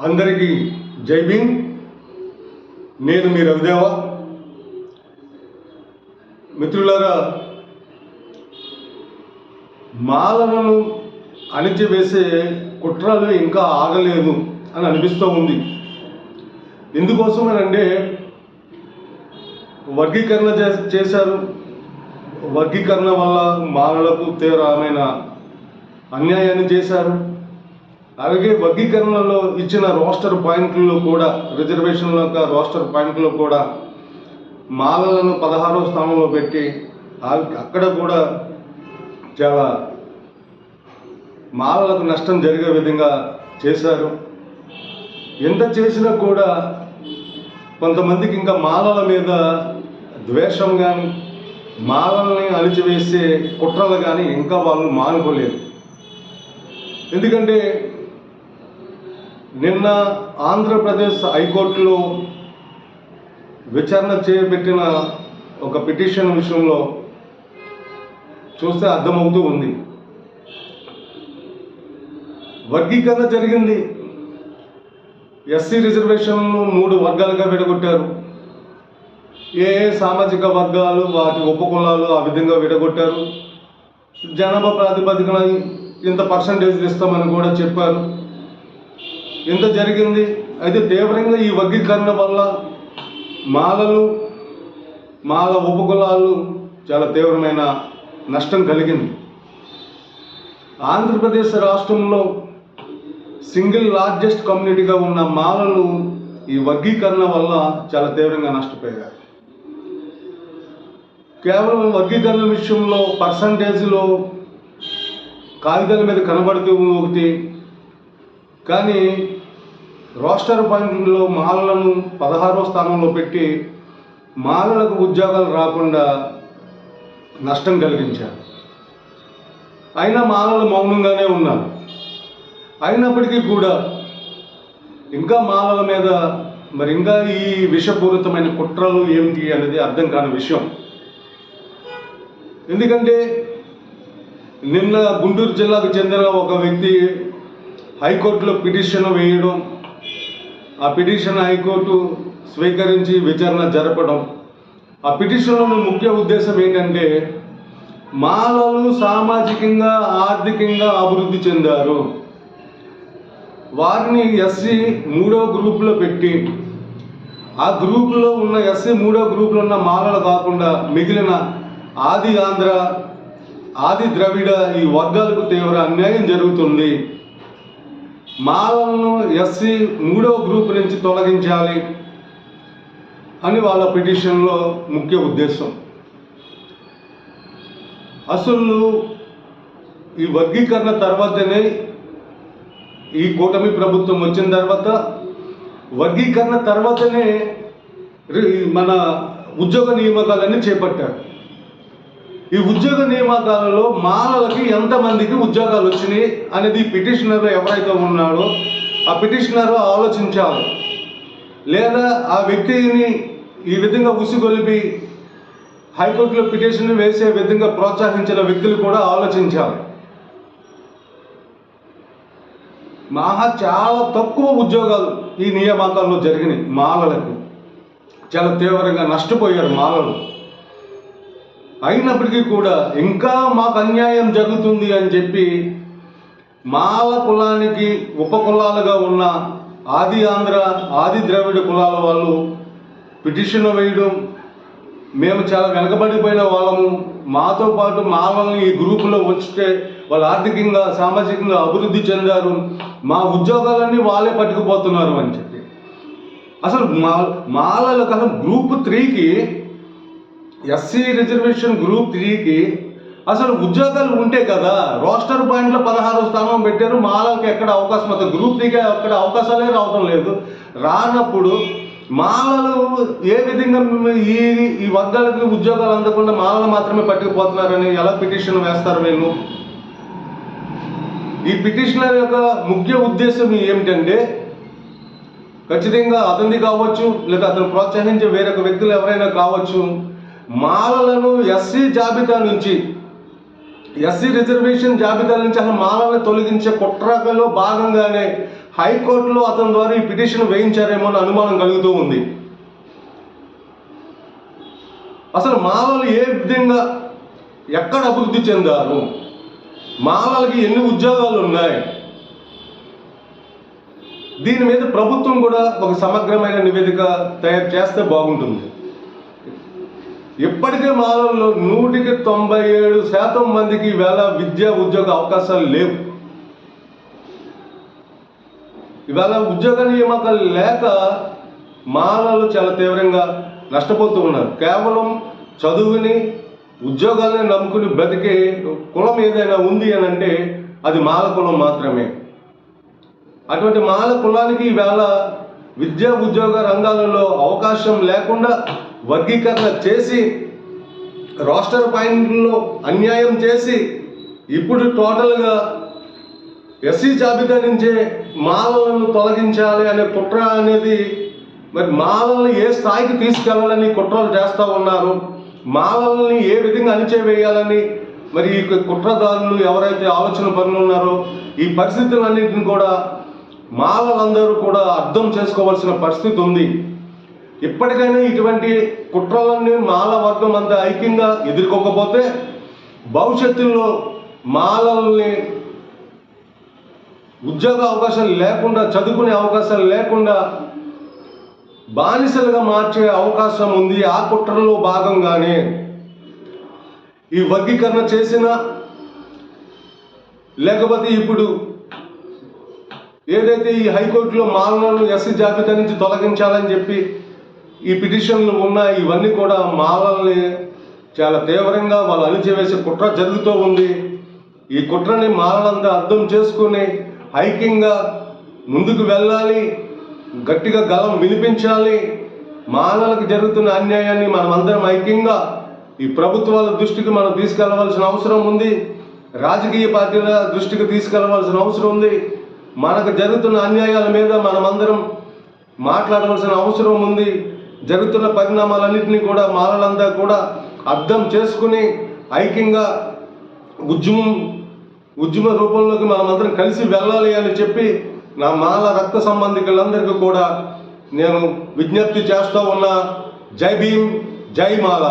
అందరికీ జై భీమ్. నేను మీ రవిదేవ. మిత్రులారా, మాలలను అణిచివేసే కుట్రలు ఇంకా ఆగలేదు అని అనిపిస్తూ ఉంది. ఎందుకోసమనంటే వర్గీకరణ చేశారు. వర్గీకరణ వల్ల మాలలకు తీవ్రమైన అన్యాయాన్ని చేశారు. అలాగే వర్గీకరణలో ఇచ్చిన రోస్టర్ పాయింట్లలో కూడా, రిజర్వేషన్ల యొక్క రోస్టర్ పాయింట్లో కూడా మాలలను 16వ స్థానంలో పెట్టి అక్కడ కూడా చాలా మాలలకు నష్టం జరిగే విధంగా చేశారు. ఎంత చేసినా కూడా కొంతమందికి ఇంకా మాలల మీద ద్వేషం కానీ, మాలల్ని అణిచివేసే కుట్రలు కానీ ఇంకా వాళ్ళు మానుకోలేదు. ఎందుకంటే నిన్న ఆంధ్రప్రదేశ్ హైకోర్టులో విచారణ చేపట్టిన ఒక పిటిషన్ విషయంలో చూస్తే అర్థమవుతూ ఉంది. వర్గీకరణ జరిగింది. ఎస్సీ రిజర్వేషన్ను 3 వర్గాలుగా విడగొట్టారు. ఏ సామాజిక వర్గాలు, వాటి ఉపకులాలు ఆ విధంగా విడగొట్టారు. జనాభా ప్రాతిపదికన ఇంత పర్సంటేజ్ ఇస్తామని కూడా చెప్పారు. ఇంత జరిగింది. అయితే తీవ్రంగా ఈ వర్గీకరణ వల్ల మాలలు, మాల ఉపకులాలు చాలా తీవ్రమైన నష్టం కలిగింది. ఆంధ్రప్రదేశ్ రాష్ట్రంలో సింగిల్ లార్జెస్ట్ కమ్యూనిటీగా ఉన్న మాలలు ఈ వర్గీకరణ వల్ల చాలా తీవ్రంగా నష్టపోయారు. కేవలం వర్గీకరణ విషయంలో పర్సంటేజ్లో కాగితాల మీద కనబడుతూ ఒకటి, కానీ రోస్టర్ పాయింట్లో మాలలను 16వ స్థానంలో పెట్టి మాలలకు ఉద్యోగాలు రాకుండా నష్టం కలిగించారు. అయినా మాలలు మౌనంగానే ఉన్నారు. అయినప్పటికీ కూడా ఇంకా మాలల మీద మరి ఇంకా ఈ విషపూరితమైన కుట్రలు ఏమిటి అనేది అర్థం కాని విషయం. ఎందుకంటే నిన్న గుంటూరు జిల్లాకు చెందిన ఒక వ్యక్తి హైకోర్టులో పిటిషన్ వేయడం, ఆ పిటిషన్ హైకోర్టు స్వీకరించి విచారణ జరపడం. ఆ పిటిషన్లోని ముఖ్య ఉద్దేశం ఏంటంటే మాలలు సామాజికంగా, ఆర్థికంగా అభివృద్ధి చెందారు, వారిని ఎస్సీ 3వ గ్రూపులో పెట్టి ఆ గ్రూపులో ఉన్న ఎస్సీ 3వ గ్రూపులో ఉన్న మాలలు కాకుండా మిగిలిన ఆది ఆంధ్ర, ఆది ద్రవిడ ఈ వర్గాలకు తీవ్ర అన్యాయం జరుగుతుంది, మాలలను ఎస్సీ 3వ గ్రూప్ నుంచి తొలగించాలి అని వాళ్ళ పిటిషన్లో ముఖ్య ఉద్దేశం. అసలు ఈ వర్గీకరణ తర్వాతనే, ఈ కూటమి ప్రభుత్వం వచ్చిన తర్వాత వర్గీకరణ తర్వాతనే మన ఉద్యోగ నియామకాలన్నీ చేపట్టారు. ఈ ఉద్యోగ నియామకాలలో మాలలకి ఎంతమందికి ఉద్యోగాలు వచ్చినాయి అనేది పిటిషనర్ ఎవరైతే ఉన్నాడో ఆ పిటిషనర్ ఆలోచించాలి. లేదా ఆ వ్యక్తిని ఈ విధంగా ఉసిగొలిపి హైకోర్టులో పిటిషన్ వేసే విధంగా ప్రోత్సహించిన వ్యక్తులు కూడా ఆలోచించాలి. చాలా తక్కువ ఉద్యోగాలు ఈ నియామకాల్లో జరిగినాయి. మాలలకు చాలా తీవ్రంగా నష్టపోయారు మాలలు. అయినప్పటికీ కూడా ఇంకా మాకు అన్యాయం జరుగుతుంది అని చెప్పి మాల కులానికి ఉపకులాలుగా ఉన్న ఆది ఆంధ్ర, ఆది ద్రవిడ కులాల వాళ్ళు పిటిషన్ వేయడం, మేము చాలా వెనకబడిపోయిన వాళ్ళము, మాతో పాటు మాలల్ని ఈ గ్రూపులో ఉంచితే వాళ్ళు ఆర్థికంగా, సామాజికంగా అభివృద్ధి చెందారు, మా ఉద్యోగాలన్నీ వాళ్ళే పట్టుకుపోతున్నారు అని చెప్పి అసలు మాలల కన్నా గ్రూప్ 3కి, ఎస్సీ రిజర్వేషన్ గ్రూప్ 3కి అసలు ఉద్యోగాలు ఉంటే కదా. రోస్టర్ పాయింట్లో 16వ స్థానం పెట్టారు. మాలలకు ఎక్కడ అవకాశం అవుతుంది? గ్రూప్ 3కి అక్కడ అవకాశాలే రావడం లేదు. రానప్పుడు మాలలు ఏ విధంగా ఈ వర్గాలకు ఉద్యోగాలు అందకుండా మాలలు మాత్రమే పట్టుకుపోతున్నారని ఎలా పిటిషన్ వేస్తారు వీళ్ళు? ఈ పిటిషనర్ యొక్క ముఖ్య ఉద్దేశం ఏమిటంటే ఖచ్చితంగా అతనిది కావచ్చు, లేదా అతను ప్రోత్సహించే వేరొక వ్యక్తులు ఎవరైనా కావచ్చు, మాలలను ఎస్సీ జాబితా నుంచి, ఎస్సీ రిజర్వేషన్ జాబితా నుంచి అసలు మాలలను తొలగించే కుట్రలో భాగంగానే హైకోర్టులో అతని ద్వారా ఈ పిటిషన్ వేయించారేమో అని అనుమానం కలుగుతూ ఉంది. అసలు మాలలు ఏ విధంగా ఎక్కడ అభివృద్ధి చెందారు, మాలలకి ఎన్ని ఉద్యోగాలు ఉన్నాయి, దీని మీద ప్రభుత్వం కూడా ఒక సమగ్రమైన నివేదిక తయారు చేస్తే బాగుంటుంది. ఇప్పటికే మాలల్లో 197% మందికి ఈవేళ విద్యా ఉద్యోగ అవకాశాలు లేవు. ఇవాళ ఉద్యోగ నియామకాలు లేక మాలలు చాలా తీవ్రంగా నష్టపోతూ ఉన్నారు. కేవలం చదువుని ఉద్యోగాలని నమ్ముకుని బ్రతికే కులం ఏదైనా ఉంది అని అంటే అది మాల కులం మాత్రమే. అటువంటి మాల కులానికి ఈవేళ విద్యా ఉద్యోగ రంగాలలో అవకాశం లేకుండా వర్గీకరణ చేసి రోస్టర్ పాయింట్లో అన్యాయం చేసి ఇప్పుడు టోటల్గా ఎస్సీ జాబితా నుంచే మాలలను తొలగించాలి అనే కుట్ర అనేది మరి మాలల్ని ఏ స్థాయికి తీసుకెళ్లాలని కుట్రలు చేస్తూ ఉన్నారు, మాలల్ని ఏ విధంగా అణిచివేయాలని మరి ఈ కుట్రదారులు ఎవరైతే ఆలోచన పనులు ఉన్నారో ఈ పరిస్థితులన్నింటిని కూడా మాలలందరూ కూడా అర్థం చేసుకోవాల్సిన పరిస్థితి ఉంది. ఇప్పటికైనా ఇటువంటి కుట్రలన్నీ మాల వర్గం అంతా ఐక్యంగా ఎదుర్కోకపోతే భవిష్యత్తులో మాలల్ని ఉద్యోగ అవకాశాలు లేకుండా, చదువుకునే అవకాశాలు లేకుండా బానిసలుగా మార్చే అవకాశం ఉంది. ఆ కుట్రలో భాగంగానే ఈ వర్గీకరణ చేసిన, లేకపోతే ఇప్పుడు ఏదైతే ఈ హైకోర్టులో మాలలను ఎస్సీ జాబితా నుంచి తొలగించాలని చెప్పి ఈ పిటిషన్లు ఉన్నాయి, ఇవన్నీ కూడా మాలల్ని చాలా తీవ్రంగా వాళ్ళు అణిచివేసే కుట్ర జరుగుతూ ఉంది. ఈ కుట్రని మాలలంతా అర్థం చేసుకుని ఐక్యంగా ముందుకు వెళ్ళాలి, గట్టిగా గలం వినిపించాలి. మాలలకు జరుగుతున్న అన్యాయాన్ని మనమందరం ఐక్యంగా ఈ ప్రభుత్వాల దృష్టికి మనం తీసుకెళ్లవలసిన అవసరం ఉంది, రాజకీయ పార్టీల దృష్టికి తీసుకెళ్లవలసిన అవసరం ఉంది. మనకు జరుగుతున్న అన్యాయాల మీద మనమందరం మాట్లాడవలసిన అవసరం ఉంది. జరుగుతున్న పరిణామాలన్నింటినీ కూడా మాలలంతా కూడా అర్థం చేసుకుని ఐక్యంగా ఉద్యమ రూపంలోకి మనమందరం కలిసి వెళ్ళాలి అని చెప్పి నా మాల రక్త సంబంధికులందరికీ కూడా నేను విజ్ఞప్తి చేస్తూ ఉన్నా. జై భీమ్, జై మాల.